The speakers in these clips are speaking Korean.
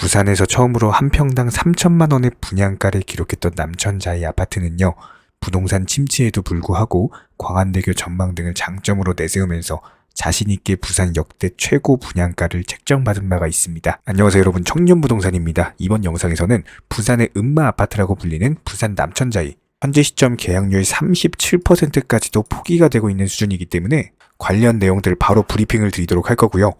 부산에서 처음으로 한 평당 3천만 원의 분양가를 기록했던 남천자이 아파트는요, 부동산 침체에도 불구하고 광안대교 전망 등을 장점으로 내세우면서 자신있게 부산 역대 최고 분양가를 책정받은 바가 있습니다. 안녕하세요 여러분, 청년부동산입니다. 이번 영상에서는 부산의 음마 아파트라고 불리는 부산 남천자이, 현재 시점 계약률 37%까지도 포기가 되고 있는 수준이기 때문에 관련 내용들 바로 브리핑을 드리도록 할 거고요.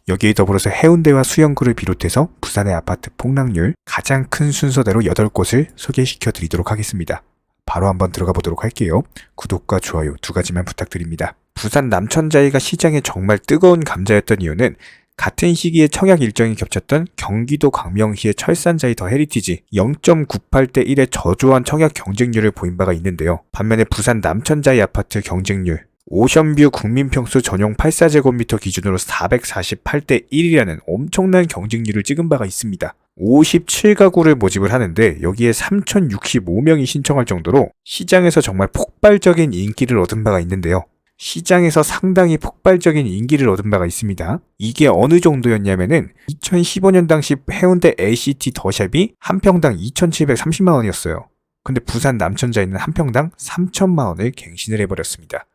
여기에 더불어서 해운대와 수영구를 비롯해서 부산의 아파트 폭락률 가장 큰 순서대로 8곳을 소개시켜 드리도록 하겠습니다. 바로 한번 들어가 보도록 할게요. 구독과 좋아요 두 가지만 부탁드립니다. 부산 남천자이가 시장에 정말 뜨거운 감자였던 이유는 같은 시기에 청약 일정이 겹쳤던 경기도 광명시의 철산자이 더 헤리티지 0.98대 1의 저조한 청약 경쟁률을 보인 바가 있는데요. 반면에 부산 남천자이 아파트 경쟁률 오션뷰 국민평수 전용 84제곱미터 기준으로 448대 1이라는 엄청난 경쟁률을 찍은 바가 있습니다. 57가구를 모집을 하는데 여기에 3065명이 신청할 정도로 시장에서 정말 폭발적인 인기를 얻은 바가 있는데요. 시장에서 상당히 폭발적인 인기를 얻은 바가 있습니다. 이게 어느 정도였냐면은 2015년 당시 해운대 LCT 더샵이 한 평당 2,730만 원이었어요. 근데 부산 남천자이는 한 평당 3천만 원을 갱신을 해버렸습니다.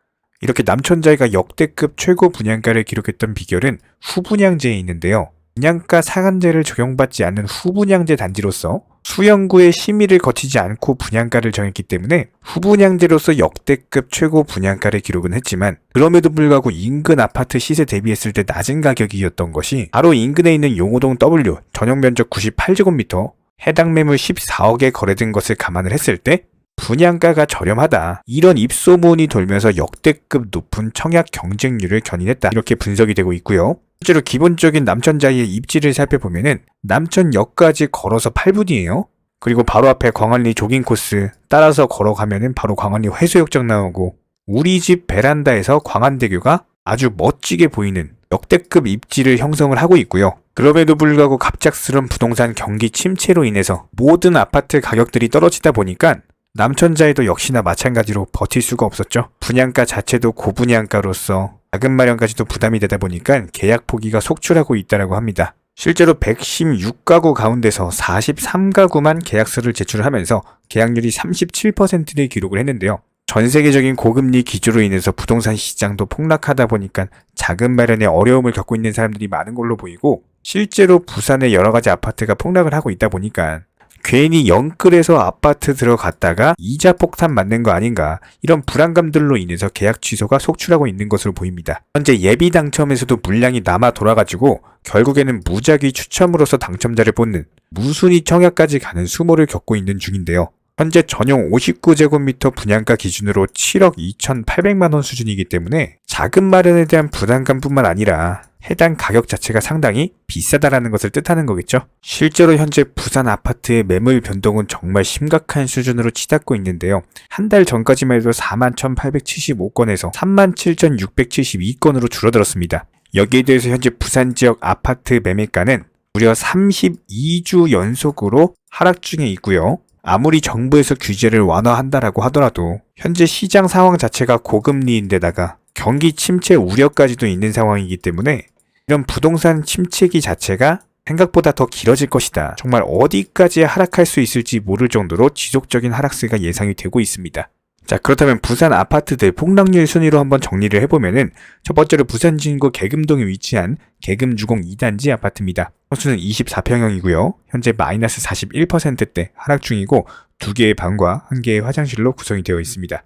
이렇게 남천자이가 역대급 최고 분양가를 기록했던 비결은 후분양제에 있는데요. 분양가 상한제를 적용받지 않는 후분양제 단지로서 수영구의 심의를 거치지 않고 분양가를 정했기 때문에 후분양제로서 역대급 최고 분양가를 기록은 했지만, 그럼에도 불구하고 인근 아파트 시세 대비했을 때 낮은 가격이었던 것이 바로 인근에 있는 용호동 W 전용 면적 98제곱미터 해당 매물 14억에 거래된 것을 감안을 했을 때 분양가가 저렴하다, 이런 입소문이 돌면서 역대급 높은 청약 경쟁률을 견인했다, 이렇게 분석이 되고 있고요. 실제로 기본적인 남천자이의 입지를 살펴보면은 남천역까지 걸어서 8분이에요. 그리고 바로 앞에 광안리 조깅 코스 따라서 걸어가면은 바로 광안리 해수욕장 나오고, 우리 집 베란다에서 광안대교가 아주 멋지게 보이는 역대급 입지를 형성을 하고 있고요. 그럼에도 불구하고 갑작스런 부동산 경기 침체로 인해서 모든 아파트 가격들이 떨어지다 보니까 남천자이도 역시나 마찬가지로 버틸 수가 없었죠. 분양가 자체도 고분양가로서 자금 마련까지도 부담이 되다 보니까 계약 포기가 속출하고 있다고 합니다. 실제로 116가구 가운데서 43가구만 계약서를 제출하면서 계약률이 37%를 기록을 했는데요. 전 세계적인 고금리 기조로 인해서 부동산 시장도 폭락하다 보니까 자금 마련에 어려움을 겪고 있는 사람들이 많은 걸로 보이고, 실제로 부산의 여러 가지 아파트가 폭락을 하고 있다 보니까 괜히 영끌에서 아파트 들어갔다가 이자 폭탄 맞는 거 아닌가, 이런 불안감들로 인해서 계약 취소가 속출하고 있는 것으로 보입니다. 현재 예비 당첨에서도 물량이 남아 돌아가지고 결국에는 무작위 추첨으로서 당첨자를 뽑는 무순위 청약까지 가는 수모를 겪고 있는 중인데요. 현재 전용 59제곱미터 분양가 기준으로 7억 2,800만 원 수준이기 때문에 자금 마련에 대한 부담감뿐만 아니라 해당 가격 자체가 상당히 비싸다라는 것을 뜻하는 거겠죠. 실제로 현재 부산 아파트의 매물 변동은 정말 심각한 수준으로 치닫고 있는데요. 한 달 전까지만 해도 41,875건에서 37,672건으로 줄어들었습니다. 여기에 대해서 현재 부산 지역 아파트 매매가는 무려 32주 연속으로 하락 중에 있고요. 아무리 정부에서 규제를 완화한다라고 하더라도 현재 시장 상황 자체가 고금리인데다가 경기 침체 우려까지도 있는 상황이기 때문에 이런 부동산 침체기 자체가 생각보다 더 길어질 것이다. 정말 어디까지 하락할 수 있을지 모를 정도로 지속적인 하락세가 예상이 되고 있습니다. 자, 그렇다면 부산 아파트들 폭락률 순위로 한번 정리를 해보면은, 첫 번째로 부산 진구 계금동에 위치한 계금주공 2단지 아파트입니다. 평수는 24평형이고요. 현재 마이너스 41%대 하락 중이고 2개의 방과 1개의 화장실로 구성이 되어 있습니다.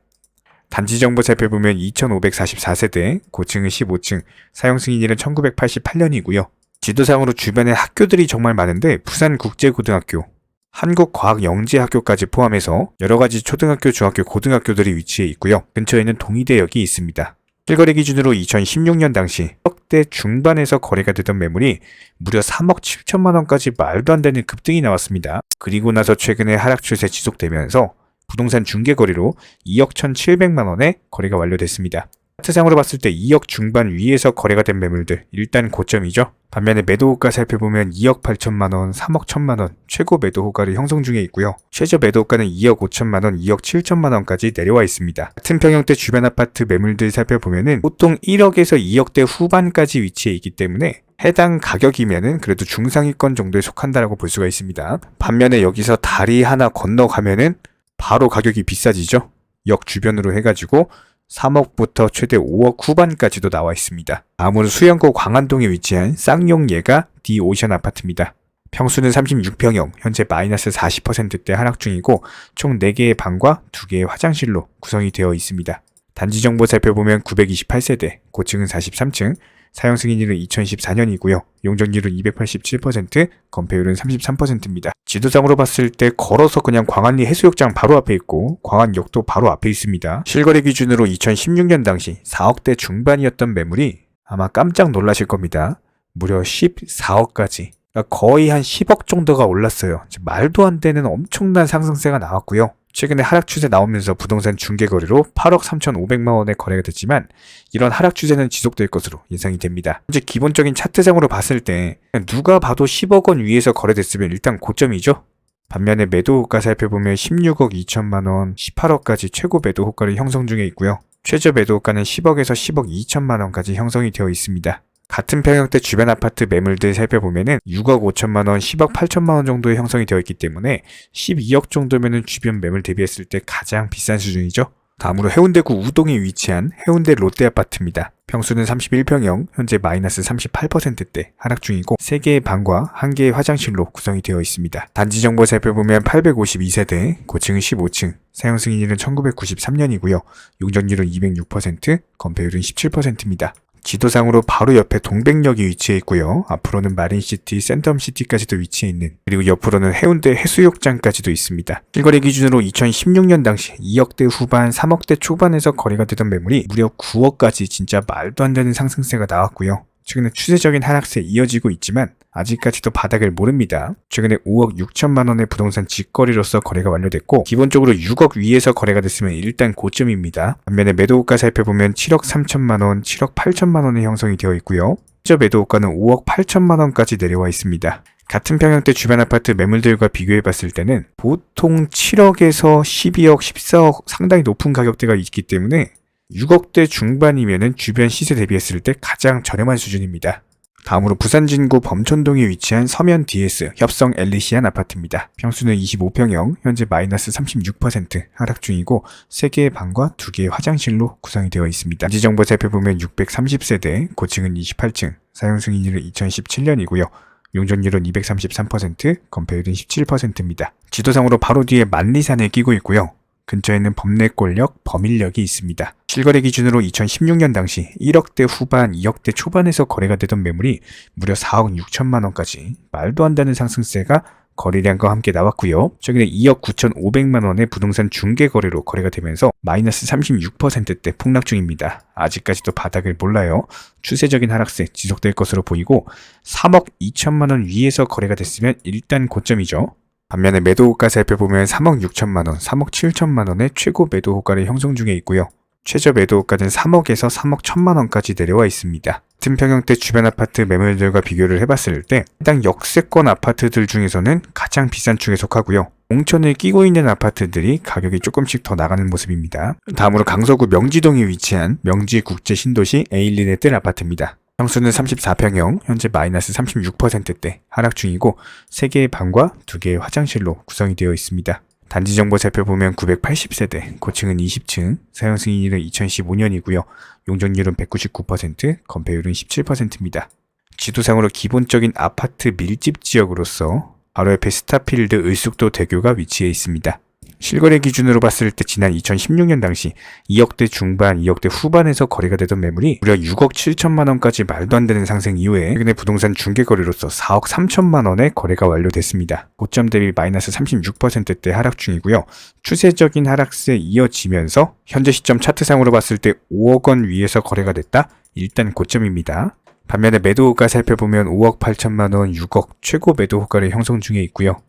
단지 정보 살펴보면 2544세대, 고층은 15층, 사용 승인일은 1988년이고요. 지도상으로 주변에 학교들이 정말 많은데 부산국제고등학교, 한국과학영재학교까지 포함해서 여러가지 초등학교, 중학교, 고등학교들이 위치해 있고요. 근처에는 동의대역이 있습니다. 실거래 기준으로 2016년 당시 억대 중반에서 거래가 되던 매물이 무려 3억 7천만 원까지 말도 안 되는 급등이 나왔습니다. 그리고 나서 최근에 하락 추세 지속되면서 부동산 중개거래로 2억 1,700만 원에 거래가 완료됐습니다. 차트상으로 봤을 때 2억 중반 위에서 거래가 된 매물들 일단 고점이죠. 반면에 매도 호가 살펴보면 2억 8천만 원, 3억 1천만 원 최고 매도 호가를 형성 중에 있고요. 최저 매도 호가는 2억 5천만 원, 2억 7천만 원까지 내려와 있습니다. 같은 평형대 주변 아파트 매물들 살펴보면은 보통 1억에서 2억대 후반까지 위치해 있기 때문에 해당 가격이면은 그래도 중상위권 정도에 속한다라고 볼 수가 있습니다. 반면에 여기서 다리 하나 건너가면은 바로 가격이 비싸지죠. 역 주변으로 해가지고 3억부터 최대 5억 후반까지도 나와 있습니다. 다음으로 수영구 광안동에 위치한 쌍용예가 디오션 아파트입니다. 평수는 36평형, 현재 마이너스 40%대 하락 중이고 총 4개의 방과 2개의 화장실로 구성이 되어 있습니다. 단지 정보 살펴보면 928세대, 고층은 43층, 사용 승인일은 2014년이고요. 용적률은 287%, 건폐율은 33%입니다. 지도상으로 봤을 때 걸어서 그냥 광안리 해수욕장 바로 앞에 있고 광안역도 바로 앞에 있습니다. 실거래 기준으로 2016년 당시 4억대 중반이었던 매물이 아마 깜짝 놀라실 겁니다. 무려 14억까지. 그러니까 거의 한 10억 정도가 올랐어요. 말도 안 되는 엄청난 상승세가 나왔고요. 최근에 하락 추세 나오면서 부동산 중개거래로 8억 3,500만 원에 거래가 됐지만 이런 하락 추세는 지속될 것으로 예상이 됩니다. 현재 기본적인 차트상으로 봤을 때 누가 봐도 10억 원 위에서 거래됐으면 일단 고점이죠. 반면에 매도 호가 살펴보면 16억 2천만 원, 18억까지 최고 매도 호가를 형성 중에 있고요. 최저 매도 호가는 10억에서 10억 2천만 원까지 형성이 되어 있습니다. 같은 평형대 주변 아파트 매물들 살펴보면은 6억 5천만 원, 10억 8천만 원 정도의 형성이 되어 있기 때문에 12억 정도면은 주변 매물 대비했을 때 가장 비싼 수준이죠. 다음으로 해운대구 우동에 위치한 해운대 롯데 아파트입니다. 평수는 31평형, 현재 마이너스 38%대 하락 중이고 3개의 방과 1개의 화장실로 구성이 되어 있습니다. 단지 정보 살펴보면 852세대, 고층은 15층, 사용 승인일은 1993년이고요. 용적률은 206%, 건폐율은 17%입니다. 지도상으로 바로 옆에 동백역이 위치해 있고요. 앞으로는 마린시티, 센텀시티까지도 위치해 있는, 그리고 옆으로는 해운대 해수욕장까지도 있습니다. 실거래 기준으로 2016년 당시 2억대 후반, 3억대 초반에서 거래가 되던 매물이 무려 9억까지 진짜 말도 안 되는 상승세가 나왔고요. 최근에 추세적인 하락세 이어지고 있지만 아직까지도 바닥을 모릅니다. 최근에 5억 6천만 원의 부동산 직거래로서 거래가 완료됐고 기본적으로 6억 위에서 거래가 됐으면 일단 고점입니다. 반면에 매도호가 살펴보면 7억 3천만 원, 7억 8천만 원의 형성이 되어 있고요. 최저 매도호가는 5억 8천만 원까지 내려와 있습니다. 같은 평형대 주변 아파트 매물들과 비교해봤을 때는 보통 7억에서 12억, 14억 상당히 높은 가격대가 있기 때문에 6억대 중반이면은 주변 시세 대비했을 때 가장 저렴한 수준입니다. 다음으로 부산 진구 범촌동에 위치한 서면 DS 협성 엘리시안 아파트입니다. 평수는 25평형, 현재 마이너스 36% 하락 중이고 3개의 방과 2개의 화장실로 구성이 되어 있습니다. 단지 정보 살펴보면 630세대, 고층은 28층, 사용 승인일은 2017년이고요. 용적률은 233%, 건폐율은 17%입니다. 지도상으로 바로 뒤에 만리산을 끼고 있고요. 근처에는 범내골역, 범일역이 있습니다. 실거래 기준으로 2016년 당시 1억대 후반, 2억대 초반에서 거래가 되던 매물이 무려 4억 6천만 원까지 말도 안 되는 상승세가 거래량과 함께 나왔고요. 최근에 2억 9,500만 원의 부동산 중개 거래로 거래가 되면서 마이너스 36%대 폭락 중입니다. 아직까지도 바닥을 몰라요. 추세적인 하락세 지속될 것으로 보이고 3억 2천만 원 위에서 거래가 됐으면 일단 고점이죠. 반면에 매도 호가 살펴보면 3억 6천만 원, 3억 7천만 원의 최고 매도 호가를 형성 중에 있고요. 최저 매도 호가는 3억에서 3억 1천만 원까지 내려와 있습니다. 같은 평형대 주변 아파트 매물들과 비교를 해봤을 때 해당 역세권 아파트들 중에서는 가장 비싼 축에 속하고요. 공천을 끼고 있는 아파트들이 가격이 조금씩 더 나가는 모습입니다. 다음으로 강서구 명지동에 위치한 명지국제신도시 에일리네뜰 아파트입니다. 평수는 34평형, 현재 마이너스 36%대 하락 중이고 3개의 방과 2개의 화장실로 구성이 되어 있습니다. 단지 정보 살펴보면 980세대, 고층은 20층, 사용 승인일은 2015년이고요. 용적률은 199%, 건폐율은 17%입니다. 지도상으로 기본적인 아파트 밀집 지역으로서 바로 옆에 스타필드 을숙도 대교가 위치해 있습니다. 실거래 기준으로 봤을 때 지난 2016년 당시 2억대 중반, 2억대 후반에서 거래가 되던 매물이 무려 6억 7천만 원까지 말도 안 되는 상승 이후에 최근에 부동산 중개거래로서 4억 3천만 원의 거래가 완료됐습니다. 고점 대비 마이너스 36%대 하락 중이고요. 추세적인 하락세 이어지면서 현재 시점 차트상으로 봤을 때 5억 원 위에서 거래가 됐다? 일단 고점입니다. 반면에 매도 호가 살펴보면 5억 8천만 원, 6억 최고 매도 호가를 형성 중에 있고요.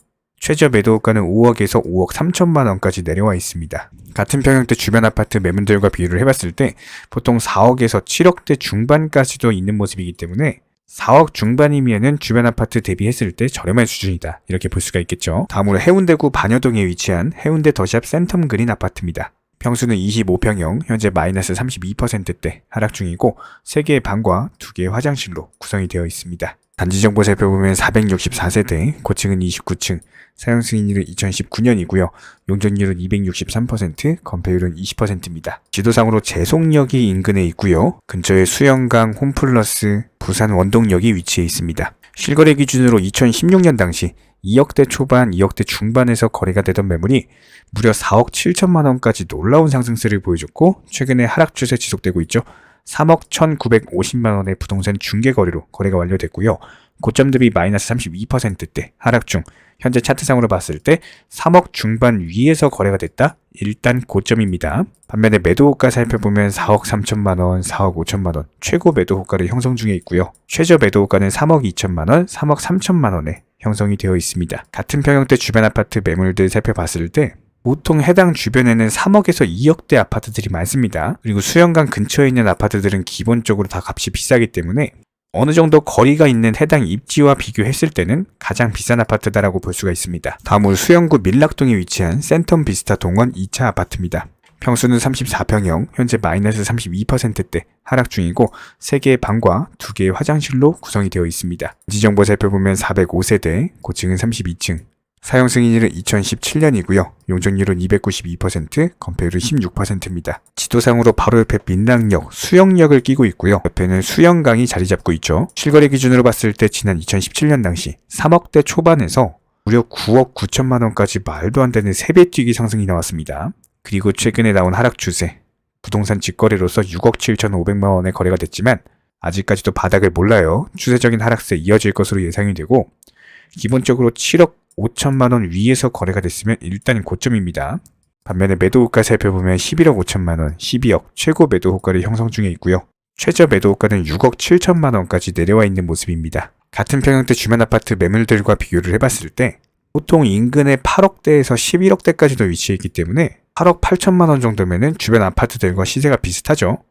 최저 매도 호가는 5억에서 5억 3천만 원까지 내려와 있습니다. 같은 평형대 주변 아파트 매물들과 비교를 해봤을 때 보통 4억에서 7억대 중반까지도 있는 모습이기 때문에 4억 중반이면은 주변 아파트 대비했을 때 저렴한 수준이다, 이렇게 볼 수가 있겠죠. 다음으로 해운대구 반여동에 위치한 해운대 더샵 센텀 그린 아파트입니다. 평수는 25평형, 현재 마이너스 32%대 하락 중이고 3개의 방과 2개의 화장실로 구성이 되어 있습니다. 단지 정보 살펴보면 464세대, 고층은 29층, 사용 승인일은 2019년이고요. 용적률은 263%, 건폐율은 20%입니다. 지도상으로 제송역이 인근에 있고요. 근처에 수영강, 홈플러스, 부산 원동역이 위치해 있습니다. 실거래 기준으로 2016년 당시 2억대 초반, 2억대 중반에서 거래가 되던 매물이 무려 4억 7천만 원까지 놀라운 상승세를 보여줬고 최근에 하락 추세 지속되고 있죠. 3억 1,950만 원의 부동산 중개 거래로 거래가 완료됐고요. 고점 대비 마이너스 32%대 하락 중, 현재 차트상으로 봤을 때 3억 중반 위에서 거래가 됐다? 일단 고점입니다. 반면에 매도 호가 살펴보면 4억 3천만 원, 4억 5천만 원 최고 매도 호가를 형성 중에 있고요. 최저 매도 호가는 3억 2천만 원, 3억 3천만 원에 형성이 되어 있습니다. 같은 평형대 주변 아파트 매물들 살펴봤을 때 보통 해당 주변에는 3억에서 2억대 아파트들이 많습니다. 그리고 수영강 근처에 있는 아파트들은 기본적으로 다 값이 비싸기 때문에 어느 정도 거리가 있는 해당 입지와 비교했을 때는 가장 비싼 아파트다라고 볼 수가 있습니다. 다음으로 수영구 밀락동에 위치한 센텀 비스타 동원 2차 아파트입니다. 평수는 34평형, 현재 마이너스 32%대 하락 중이고 3개의 방과 2개의 화장실로 구성이 되어 있습니다. 지정보 살펴보면 405세대, 고층은 32층, 사용 승인일은 2017년이고요. 용적률은 292%, 건폐율은 16%입니다. 지도상으로 바로 옆에 민락역, 수영역을 끼고 있고요. 옆에는 수영강이 자리 잡고 있죠. 실거래 기준으로 봤을 때 지난 2017년 당시 3억대 초반에서 무려 9억 9천만 원까지 말도 안 되는 3배 뛰기 상승이 나왔습니다. 그리고 최근에 나온 하락 추세, 부동산 직거래로서 6억 7,500만 원의 거래가 됐지만 아직까지도 바닥을 몰라요. 추세적인 하락세 이어질 것으로 예상이 되고 기본적으로 7억 5천만 원 위에서 거래가 됐으면 일단 고점입니다. 반면에 매도 호가 살펴보면 11억 5천만 원, 12억 최고 매도 호가를 형성 중에 있고요. 최저 매도 호가는 6억 7천만 원까지 내려와 있는 모습입니다. 같은 평형대 주변 아파트 매물들과 비교를 해봤을 때 보통 인근의 8억대에서 11억대까지도 위치해 있기 때문에 8억 8천만 원 정도면은 주변 아파트들과 시세가 비슷하죠.